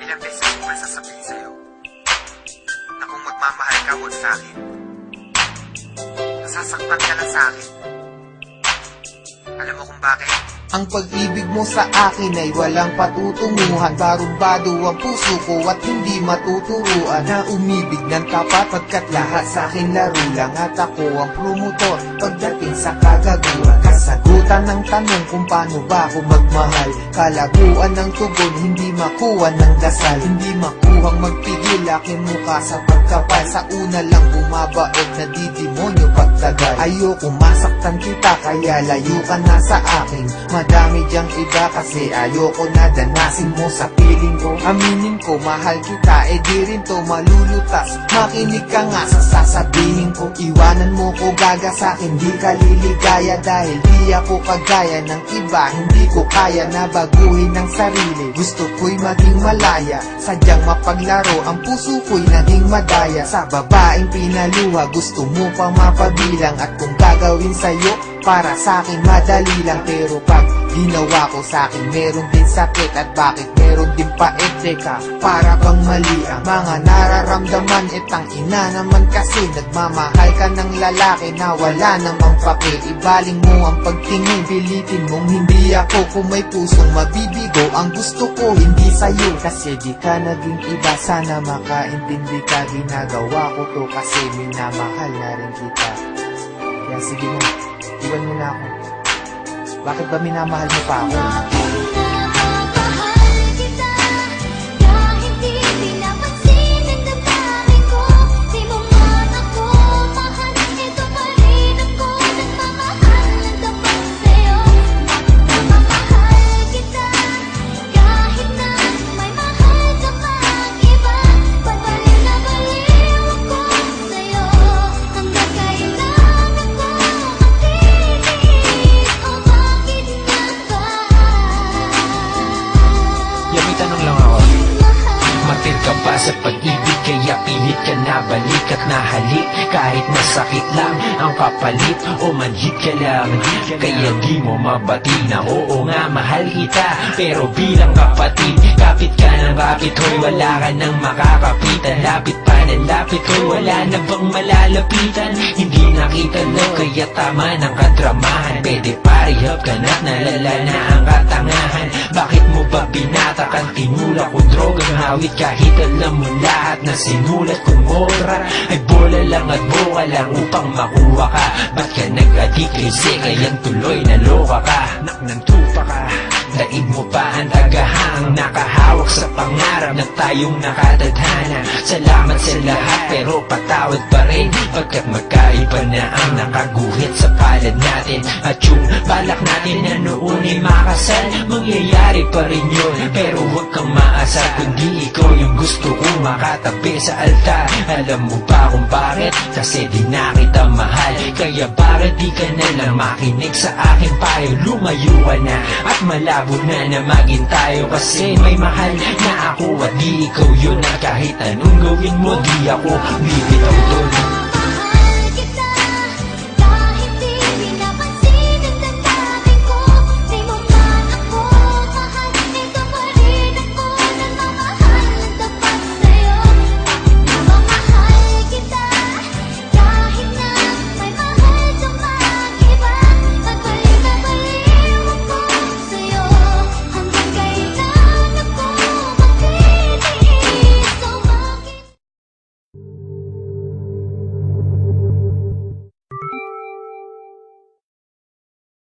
ilang beses ko ba sasabihin sa'yo na kung magmamahal ka, huwag sa'kin. Nasasaktan ka lang sa'kin. Alam mo kung bakit? Ang pag-ibig mo sa akin ay walang patutunguhan. Barumbado ang puso ko at hindi matuturuan na umibig ng tapat, pagkat lahat sa akin laro lang. At ako ang promotor pagdating sa kagaguhan. Kasagutan ng tanong kung paano ba ako magmahal. Kalaguan ng tugon, hindi makuha ng dasal. Hindi makuhang magpigil aking mukha sa pagkapal. Sa una lang bumabaog na di demonyo pagtagal. Ayoko masaktan kita kaya layo ka na sa akin. Madami diyang iba kasi ayoko na danasin mo sa piling ko. Aminin ko mahal kita, di rin to malulutas. Makinig ka nga sa sasabihin ko. Iwanan mo ko gaga sa'kin, di ka liligaya. Dahil di ako kagaya ng iba, hindi ko kaya na baguhin ang sarili. Gusto ko'y maging malaya, sadyang mapaglaro. Ang puso ko'y naging madaya sa babaeng pinaluha. Gusto mo pang mapabilang at kung gagawin sa'yo, para sa'kin madali lang. Pero pag ginawa ko sa'kin meron din sakit. At bakit meron din pait? Teka, para bang mali ang mga nararamdaman? Itang ina naman kasi nagmamahal ka ng lalaki na wala namang pake. Ibaling mo ang pagtingin, pilitin mong hindi ako. Kung may pusong mabibigo, ang gusto ko hindi sa'yo. Kasi di ka naging iba, sana makaintindi ka. Ginagawa ko to kasi minamahal na rin kita. Kaya sige mo, iwan mo na ako. Bakit ba minamahal mo pa ako? Matil ka ba sa pag-ibig kaya pilit ka na balik at nahalik? Kahit masakit lang ang kapalit o manhid ka lang, kaya di mo mabati na oo nga mahal kita. Pero bilang kapatid, kapit ka ng kapit, hoy wala ka nang makakapitan. Lapit pa ng lapit, hoy wala na bang malalapitan? Hindi nakita no, kaya tama ng kadramahan. Pwede parihap ka na't nalala na ang katangahan. Bakit mo ba binatakan? Tinula ko drogang hawit kahit alam mo lahat na sinulat kong obra ay bola lang at boka lang upang makuha ka. Ba't ka nag-adik kasi kayang tuloy naloka ka? Nak ng tupa ka, daig mo pa ang tagahang nakahawak sa pangarap na tayong nakatadhana. Salamat sa lahat pero patawad pa rin, pagkat magkaiba na ang nakaguhit sa palad natin. At yung balak natin na noon ay makasal, mangyayari pa rin yun. Pero huwag kang maasar kundi ikaw yung gusto kong makatabi sa altar. Alam mo ba kung bakit? Kasi di na kita mahal. Kaya bakit di ka na lang makinig sa aking payo? Lumayo ka na at malabo na na maging tayo. Kasi may mahal na ako at di ikaw yun. At kahit anong gawin mo, di ako bibitaw doon.